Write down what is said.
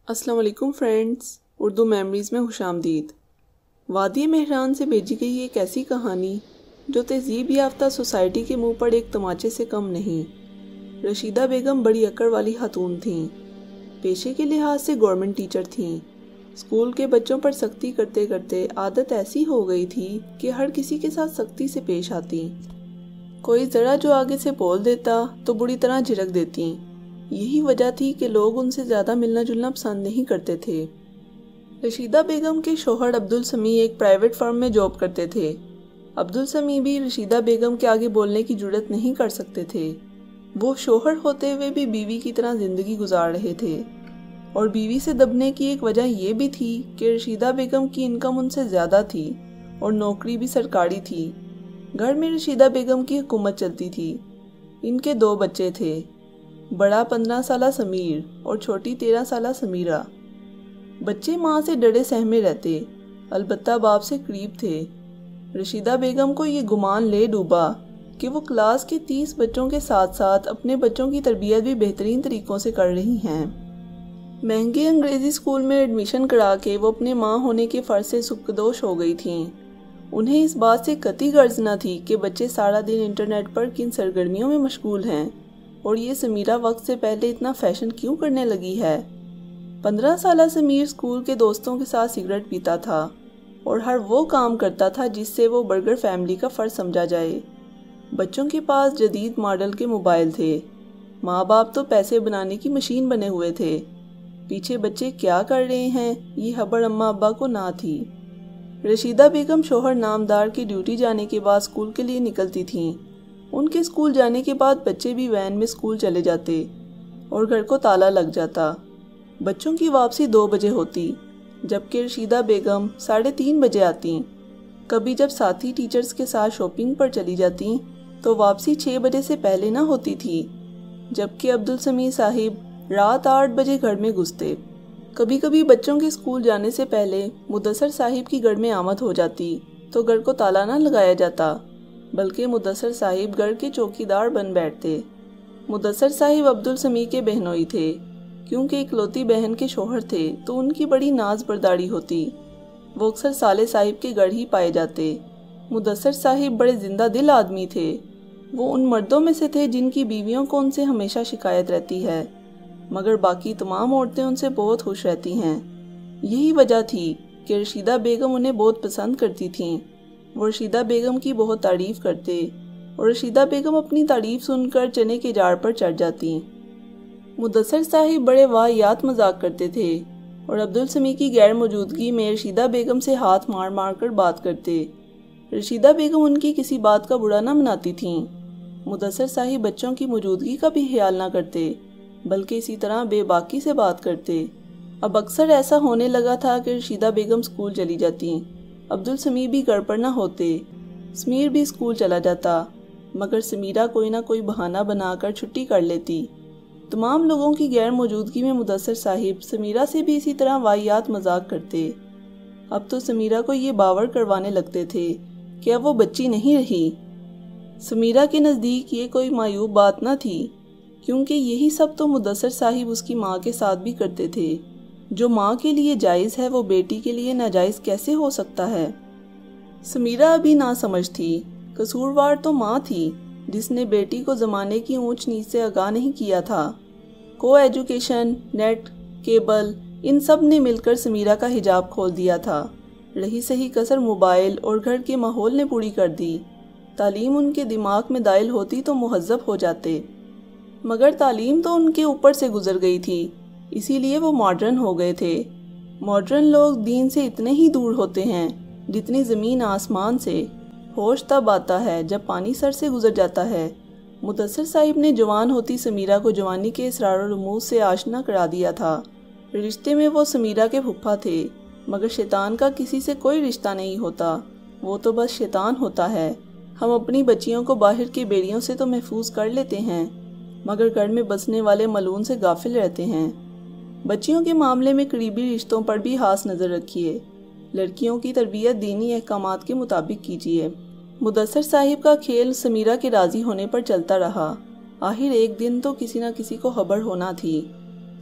السلام علیکم friends, Urdu memories میں خوش آمدید۔ وادی مہران سے بھیجی گئی ایک ایسی کہانی جو تہذیب یافتہ سوسائٹی کے منہ پر ایک تماچے سے کم نہیں۔ رشیدہ بیگم بڑی اکڑ والی خاتون تھیں۔ پیشے کے لحاظ سے گورنمنٹ ٹیچر تھیں۔ اسکول کے بچوں پر سختی کرتے کرتے عادت ایسی ہو گئی تھی کہ ہر کسی کے ساتھ سختی سے پیش آتی۔ کوئی ذرا جو آگے سے بول دیتا تو بری طرح جھڑک دیتی۔ یہی وجہ تھی کہ لوگ ان سے زیادہ ملنا جلنا پسند نہیں کرتے تھے۔ رشیدہ بیگم کے شوہر عبدالسمیع ایک پرائیویٹ فرم میں جاب کرتے تھے۔ عبدالسمیع بھی رشیدہ بیگم کے آگے بولنے کی جرات نہیں کر سکتے تھے۔ وہ شوہر ہوتے ہوئے بھی بیوی کی طرح زندگی گزار رہے تھے، اور بیوی سے دبنے کی ایک وجہ یہ بھی تھی کہ رشیدہ بیگم کی انکم ان سے زیادہ تھی اور نوکری بھی سرکاری تھی۔ گھر میں رشیدہ بیگم کی حکومت چلتی تھی۔ ان کے 2 بچے تھے، بڑا 15 سالہ سمیر اور چھوٹی 13 سالہ سمیرہ۔ بچے ماں سے ڈرے سہمے رہتے، البتہ باپ سے قریب تھے۔ رشیدہ بیگم کو یہ گمان لے ڈوبا کہ وہ کلاس کے 30 بچوں کے ساتھ ساتھ اپنے بچوں کی تربیت بھی بہترین طریقوں سے کر رہی ہیں۔ مہنگے انگریزی اسکول میں ایڈمیشن کرا کے وہ اپنے ماں ہونے کے فرض سے سبکدوش ہو گئی تھیں۔ انہیں اس بات سے قطعی غرض نہ تھی کہ بچے سارا دن انٹرنیٹ پر کن سرگرمیوں میں مشغول ہیں، اور یہ سمیرہ وقت سے پہلے اتنا فیشن کیوں کرنے لگی ہے۔ 15 سالہ سمیر اسکول کے دوستوں کے ساتھ سگریٹ پیتا تھا اور ہر وہ کام کرتا تھا جس سے وہ برگر فیملی کا فرد سمجھا جائے۔ بچوں کے پاس جدید ماڈل کے موبائل تھے، ماں باپ تو پیسے بنانے کی مشین بنے ہوئے تھے۔ پیچھے بچے کیا کر رہے ہیں یہ خبر اماں ابا کو نہ تھی۔ رشیدہ بیگم شوہر نامدار کی ڈیوٹی جانے کے بعد اسکول کے لیے نکلتی تھیں۔ ان کے اسکول جانے کے بعد بچے بھی وین میں اسکول چلے جاتے اور گھر کو تالا لگ جاتا۔ بچوں کی واپسی 2 بجے ہوتی، جبکہ رشیدہ بیگم 3:30 بجے آتی۔ کبھی جب ساتھی ٹیچرز کے ساتھ شاپنگ پر چلی جاتی تو واپسی 6 بجے سے پہلے نہ ہوتی تھی، جبکہ عبدالسمیع صاحب رات 8 بجے گھر میں گھستے۔ کبھی کبھی بچوں کے اسکول جانے سے پہلے مدثر صاحب کی گھر میں آمد ہو جاتی تو گھر کو تالا نہ لگایا جاتا، بلکہ مدثر صاحب گھر کے چوکیدار بن بیٹھتے۔ مدثر صاحب عبدالسمیع کے بہنوئی تھے، کیونکہ اکلوتی بہن کے شوہر تھے تو ان کی بڑی ناز برداری ہوتی۔ وہ اکثر صالح صاحب کے گھر ہی پائے جاتے۔ مدثر صاحب بڑے زندہ دل آدمی تھے۔ وہ ان مردوں میں سے تھے جن کی بیویوں کو ان سے ہمیشہ شکایت رہتی ہے، مگر باقی تمام عورتیں ان سے بہت خوش رہتی ہیں۔ یہی وجہ تھی کہ رشیدہ بیگم انہیں بہت پسند کرتی تھیں۔ وہ رشیدہ بیگم کی بہت تعریف کرتے اور رشیدہ بیگم اپنی تعریف سن کر چنے کے جاڑ پر چڑھ جاتی۔ مدثر صاحب بڑے واہیات مذاق کرتے تھے اور عبدالسمیع کی غیر موجودگی میں رشیدہ بیگم سے ہاتھ مار مار کر بات کرتے۔ رشیدہ بیگم ان کی کسی بات کا برا نہ مناتی تھیں۔ مدثر صاحب بچوں کی موجودگی کا بھی خیال نہ کرتے، بلکہ اسی طرح بے باکی سے بات کرتے۔ اب اکثر ایسا ہونے لگا تھا کہ رشیدہ بیگم اسکول چلی جاتی، عبدالسمیع بھی گھر پر نہ ہوتے، سمیر بھی اسکول چلا جاتا، مگر سمیرہ کوئی نہ کوئی بہانہ بنا کر چھٹی کر لیتی۔ تمام لوگوں کی غیر موجودگی میں مدثر صاحب سمیرہ سے بھی اسی طرح واہیات مذاق کرتے۔ اب تو سمیرہ کو یہ باور کروانے لگتے تھے کہ اب وہ بچی نہیں رہی۔ سمیرہ کے نزدیک یہ کوئی معیوب بات نہ تھی، کیونکہ یہی سب تو مدثر صاحب اس کی ماں کے ساتھ بھی کرتے تھے۔ جو ماں کے لیے جائز ہے وہ بیٹی کے لیے ناجائز کیسے ہو سکتا ہے؟ سمیرہ ابھی نہ سمجھ تھی، قصوروار تو ماں تھی جس نے بیٹی کو زمانے کی اونچ نیچ سے آگاہ نہیں کیا تھا۔ کو ایجوکیشن، نیٹ، کیبل، ان سب نے مل کر سمیرہ کا حجاب کھول دیا تھا۔ رہی صحیح کسر موبائل اور گھر کے ماحول نے پوری کر دی۔ تعلیم ان کے دماغ میں داخل ہوتی تو مہذب ہو جاتے، مگر تعلیم تو ان کے اوپر سے گزر گئی تھی، اسی لیے وہ ماڈرن ہو گئے تھے۔ ماڈرن لوگ دین سے اتنے ہی دور ہوتے ہیں جتنی زمین آسمان سے۔ ہوش تب آتا ہے جب پانی سر سے گزر جاتا ہے۔ مدثر صاحب نے جوان ہوتی سمیرہ کو جوانی کے اسرار و رموز سے آشنا کرا دیا تھا۔ رشتے میں وہ سمیرہ کے پھپھا تھے، مگر شیطان کا کسی سے کوئی رشتہ نہیں ہوتا، وہ تو بس شیطان ہوتا ہے۔ ہم اپنی بچیوں کو باہر کے بیڑیوں سے تو محفوظ کر لیتے ہیں، مگر گھر میں بسنے والے ملعون سے غافل رہتے ہیں۔ بچیوں کے معاملے میں قریبی رشتوں پر بھی خاص نظر رکھیے۔ لڑکیوں کی تربیت دینی احکامات کے مطابق کیجیے۔ مدثر صاحب کا کھیل سمیرہ کے راضی ہونے پر چلتا رہا۔ آخر ایک دن تو کسی نہ کسی کو خبر ہونا تھی۔